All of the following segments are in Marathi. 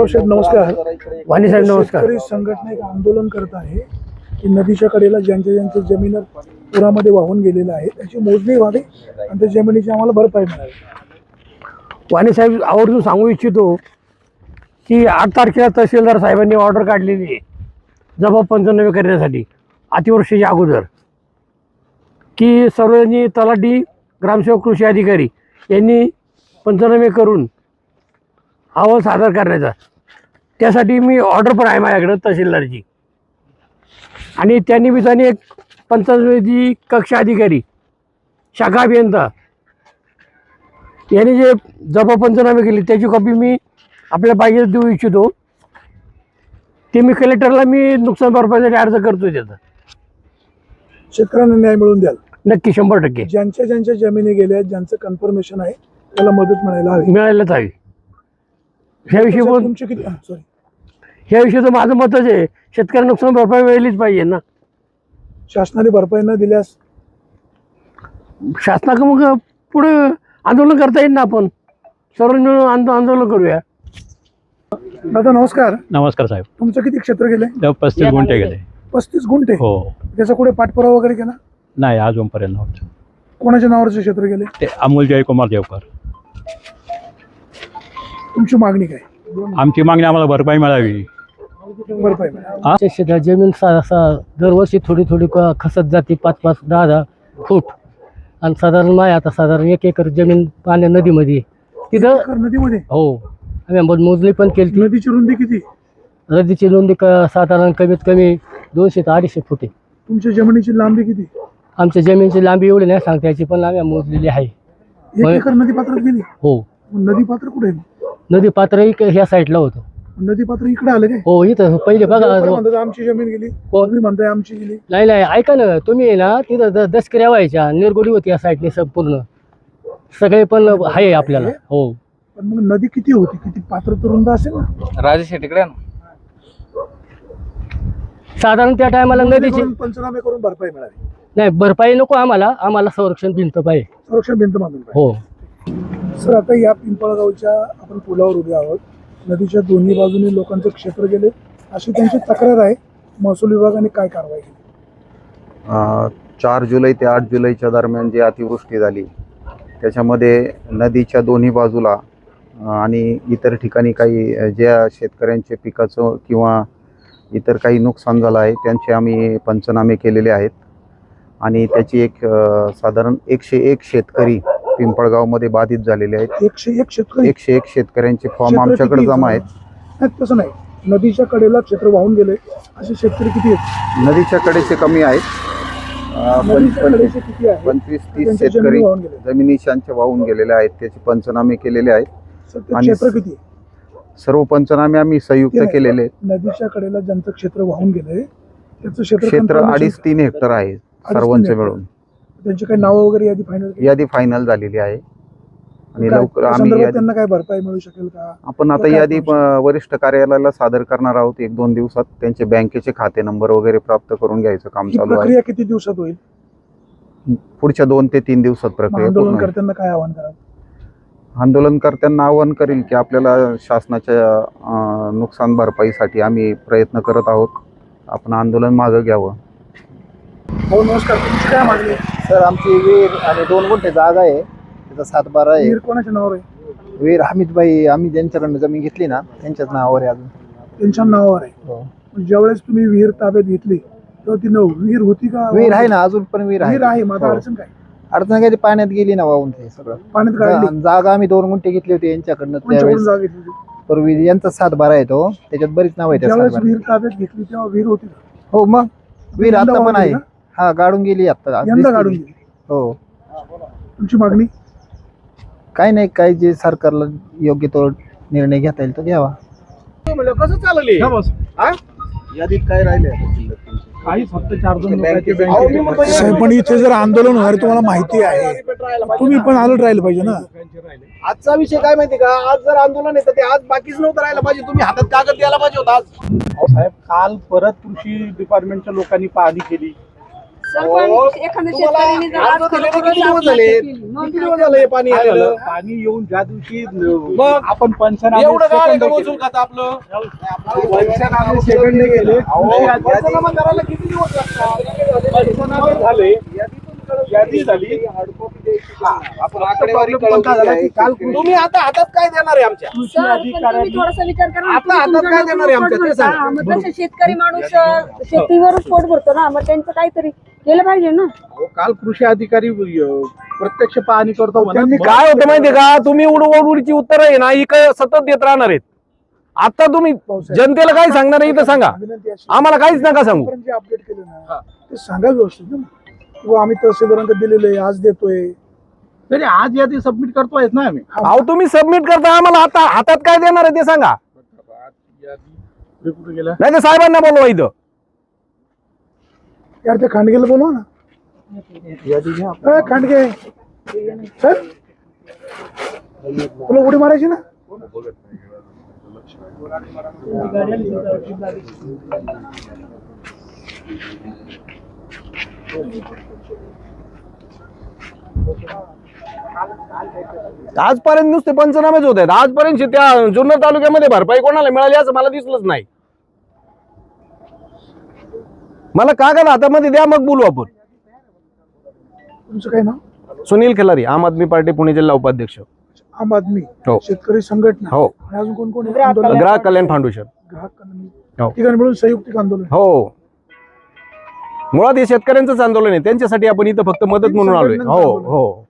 साहेब नमस्कार. वाणी साहेब नमस्कार. शेतकरी संघटना एक आंदोलन करत आहे की नदीच्या कडेला ज्यांच्या जमीन पुरामध्ये वाहून गेलेलं आहे त्याची मोजणी व्हावी आणि त्या जमिनीची आम्हाला भरपाई मिळावी. वाणी साहेब आवर्जून सांगू इच्छितो की 8 तारखेला तहसीलदार साहेबांनी ऑर्डर काढलेली आहे जबाब पंचनामे करण्यासाठी अतिवृष्टीच्या अगोदर, की सर्वांनी तलाठी, ग्रामसेवक, कृषी अधिकारी यांनी पंचनामे करून अहवाल सादर करण्याचा. त्यासाठी मी ऑर्डर पण आहे माझ्याकडे तहसीलदारची. आणि त्या निमित्ताने एक पंचायती कक्ष अधिकारी, शाखा अभियंता यांनी जे जबाब पंचनामे केले त्याची कॉपी मी आपल्या पाहिजे देऊ इच्छितो. ते मी कलेक्टरला नुकसान भरपाईसाठी अर्ज करतो. त्याचा शेतकऱ्यांना न्याय मिळवून द्याल नक्की 100%. ज्यांच्या जमिनी गेल्या, ज्यांचं कन्फर्मेशन आहे त्याला मदत मिळायलाच हवी. ह्याविषयी तुमचे किती ह्याविषयी तर माझं मतच आहे, शेतकऱ्यांना नुकसान भरपाई मिळालीच पाहिजे ना. शासनाने भरपाई न दिल्यास शासनाकडे मग पुढे आंदोलन करता येईल ना. आपण सर्व मिळून आंदोलन करूया. दादा नमस्कार. नमस्कार साहेब. तुमचं किती क्षेत्र गेले? 35 गुंठे गेले. 35 गुंठे? हो. त्याचा कुठे पाठपुरावा वगैरे केला? नाही, अजूनपर्यंत नव्हतं. कोणाच्या नावावरचे क्षेत्र गेले? ते अमोल जयकुमार देवकर. तुमची मागणी काय? आमची मागणी आम्हाला भरपाई मिळावी. भरपाई मिळावी. शेतात जमीन दरवर्षी थोडी थोडी खसत जाते, 5-5, 10-10 फूट. आणि साधारण माय आता साधारण 1 एकर जमीन पाण्या नदीमध्ये तिथं. नदीमध्ये? हो, आम्ही मोजणी पण केली. नदीची रुंदी किती? नदीची रुंदी साधारण कमीत कमी 200 ते 250 फूट आहे. तुमच्या जमिनीची लांबी किती? आमच्या जमिनीची लांबी एवढी नाही सांगता याची, पण आम्ही मोजलेली आहे. 1 एकर नदी पात्रात गेली? हो. नदी पात्र कुठे आहे? नदी पात्र ह्या साईडला होतं. नदी पात्र इकडे आलं काय? हो, इथं पहिले बघा. आमची जमीन गेली, तुम्ही म्हणताय आमची गेली. नाही ऐका ना तुम्ही आहे ना, तिथं दसकऱ्या व्हायच्या, निरगोडी होती या साईडने संपूर्ण सगळे पण आहे आपल्याला. हो. पण मग नदी किती होती? किती पात्र तर रुंद असेल ना? राजेश शेट्टीकडे साधारण त्या टायमाला नदीची पंचनामे करून भरपाई मिळाली. नाही, भरपाई नको आम्हाला संरक्षण भिंत पाहिजे. संरक्षण भिंत बांधून हो. सर, आता या पिंपळगावच्या आपण पुलावर उभे आहोत. नदीच्या दोन्ही बाजूने लोकांचं क्षेत्र गेले अशी त्यांची तक्रार आहे. महसूल विभागाने काय कारवाई केली? 4 जुलै ते 8 जुलैच्या दरम्यान जी अतिवृष्टी झाली त्याच्यामध्ये नदीच्या दोन्ही बाजूला आणि इतर ठिकाणी काही ज्या शेतकऱ्यांचे पिकाचं किंवा इतर काही नुकसान झालं आहे त्यांचे आम्ही पंचनामे केलेले आहेत. आणि त्याची एक साधारण 101 शेतकरी पिंपळगावमध्ये बाधित झालेले आहेत. 101 शेतकरी? 101 शेतकऱ्यांचे फॉर्म आमच्याकडे जमा आहेत. नाही, तसं नाही. नदीच्या कडेला क्षेत्र वाहून गेले असे शेतकरी किती आहेत? नदीच्या कडेचे कमी आहेत. 25-30 शेतकरी जमिनीशांचे वाहून गेलेले आहेत. त्याचे पंचनामे केलेले आहेत. आणि क्षेत्र किती? सर्व पंचनामे आम्ही संयुक्त केलेले आहेत. नदीच्या कडेला ज्यांचं क्षेत्र वाहून गेले त्याचं क्षेत्र 2.5-3 हेक्टर आहे सर्वांचे मिळून. त्यांची काही नावं वगैरे यादी फायनल झालेली आहे. आणि लवकर आम्ही त्यांना काय भरपाई मिळू शकेल का? आपण आता यादी वरिष्ठ कार्यालयाला सादर करणार आहोत. 1-2 दिवसात त्यांचे बँकेचे खाते नंबर वगैरे प्राप्त करून घ्यायचं काम चालू आहे. प्रक्रिया किती दिवसात होईल? पुढच्या 2 ते 3 दिवसात प्रक्रिया. आंदोलनकर्त्यांना काय आव्हान कराल? आंदोलनकर्त्यांना आवाहन करेल की आपल्याला शासनाच्या नुकसान भरपाईसाठी आम्ही प्रयत्न करत आहोत. आपण आंदोलन मागं घ्यावं. हो, नमस्कार. तुमची काय मागणी? सर, आमची विहीर आणि 2 गुंठे जागा आहे, त्याचा 7-12 आहे. विहीर कोणाच्या नावावर आहे? विहीर हमीदबाई, आम्ही ज्यांच्याकडनं जमीन घेतली ना त्यांच्याच नावावर आहे. अजून त्यांच्या नावावर आहे? हो. ज्यावेळेस तुम्ही विहीर ताब्यात घेतली तेव्हा ती विहीर होती का? विहीर आहे ना, अजून पण विहीर आहे. माझा हो. अडचण काय? अडचण काय, ते पाण्यात गेली ना वाहून. ते सगळं पाण्यात गाडली. जागा आम्ही 2 गुंठे घेतली होती यांच्याकडनं. त्यावेळेस जागा घेतली पूर्वी यांचा 7-12 आहे तो, त्याच्यात बरीच नाव आहे. ज्यावेळेस विहीर ताब्यात घेतली तेव्हा विहीर होती का? हो, मग विहीर आता पण आहे. हा, गाडून गेली आता. गाडून गेली? हो. तुमची मागणी काय नाही, काय जे सरकारला योग्य तो निर्णय घेता येईल तो घ्यावा. कसं चाललं? यादीत काय राहिले? काही फक्त 4-2 साहेब, पण इथे जर आंदोलन होणार तुम्हाला माहिती आहे, तुम्ही पण अलर्ट राहिलं पाहिजे ना. आजचा विषय काय माहिती का? आज जर आंदोलन येतं ते आज बाकीच नव्हतं राहिलं पाहिजे. तुम्ही हातात कागद द्यायला पाहिजे होता आज. साहेब, काल परत कृषी डिपार्टमेंटच्या लोकांनी पाहणी केली. तुम्हाला अर्ज दिलेले किती दिवस झाले? किती दिवस झाले हे पाणी आलेलं? पाणी येऊन ज्या दिवशी मग आपण पंचनामे एवढं काय आहे का सेकंद वसूल खातं आपलं? पंचनामे सेकंद गेले पंचनामा करायला किती दिवस लागतात? पंचनामे झाले यादी झाली आपण आकडेवारी कळवली आहे. तुम्ही आता हातात काय देणार आहे आमच्या? कृषी अधिकाऱ्यांनी थोडासा विचार करा ना. आता हातात काय देणार आहे आमच्या? ते सांगा. मग तसे शेतकरी माणूस शेतीवरच पोट भरतो ना, मग त्यांचं काहीतरी केलं पाहिजे ना. अहो, काल कृषी अधिकारी प्रत्यक्ष पाहणी करतो म्हणत. त्यांनी काय होतं माहितीये का, तुम्ही उडवडीची उत्तर आहे ना ही काय सतत देत राहणार आहेत. आता तुम्ही जनतेला काय सांगणार आहे इथं सांगा, विनंती अशी आम्हाला काहीच नका सांगू. आपण जे अपडेट केलं ना ते सांगा व्यवस्थित ना, किंवा आम्ही तहसीलदारांकडे दिलेले आज देतोय. तरी आज यादी सबमिट करतोय ना आम्ही. अहो तुम्ही सबमिट करता, आम्हाला आता हातात काय देणार आहे ते सांगा. कुठे गेला? नाही तर साहेबांना बोलवा इथं. यार ते खांडगेला बोलवा ना. खांडगे सर तुला उडी मारायची ना. आजपर्यंत नुसते पंचनामेच होत आहेत. आजपर्यंत त्या जुन्नर तालुक्यामध्ये भरपाई कोणाला मिळाली असं मला दिसलंच नाही. मला कागद हातामध्ये द्या, मग बोलू आपण. तुमचं काय नाव? सुनील खिलारी, आम आदमी पार्टी पुणे जिल्हा उपाध्यक्ष. आम आदमी हो. शेतकरी संघटना हो. आणि अजून कोण कोण आहे? आंदोलन? ग्राहक कल्याण फाउंडेशन. ग्राहक कल्याण. हो. ठिकाणी मिळून संयुक्तिक आंदोलन. हो, मुळात हे शेतकऱ्यांचंच आंदोलन आहे. त्यांच्यासाठी आपण इथं फक्त मदत म्हणून आलोय. हो हो.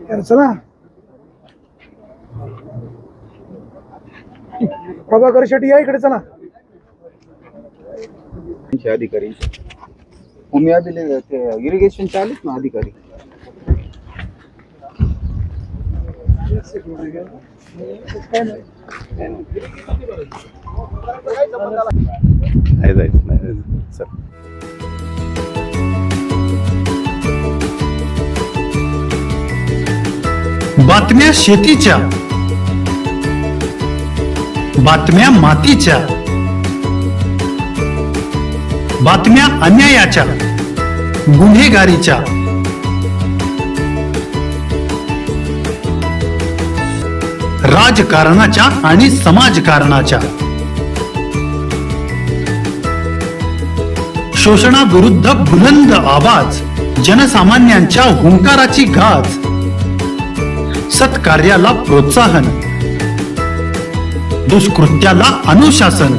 यार चला प्रभाकर शेट्टी या इकडे चला. अधिकारी तुम्ही इरिगेशनचे आलेत ना अधिकारी. बातम्या शेतीच्या, बातम्या मातीच्या, बातम्या अन्यायाच्या, गुन्हेगारीच्या, राजकारणाच्या आणि समाजकारणाच्या, शोषणाविरुद्ध बुलंद आवाज, जनसामान्यांच्या हुंकाराची गाज, सत्कार्याला प्रोत्साहन, दुष्कृत्याला अनुशासन,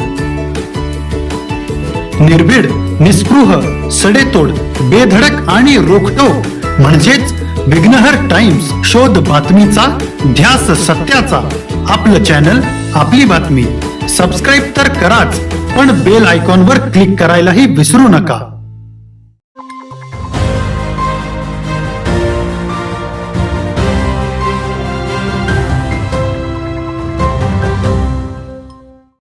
निर्भीड, निस्पृह, सडेतोड, बेधडक आणि रोखटोक म्हणजेच विघ्नहर टाइम्स. शोध बातमीचा, ध्यास सत्याचा. आपलं चॅनल, आपली बातमी. सबस्क्राईब तर कराच, पण बेल आयकॉनवर क्लिक करायलाही विसरू नका.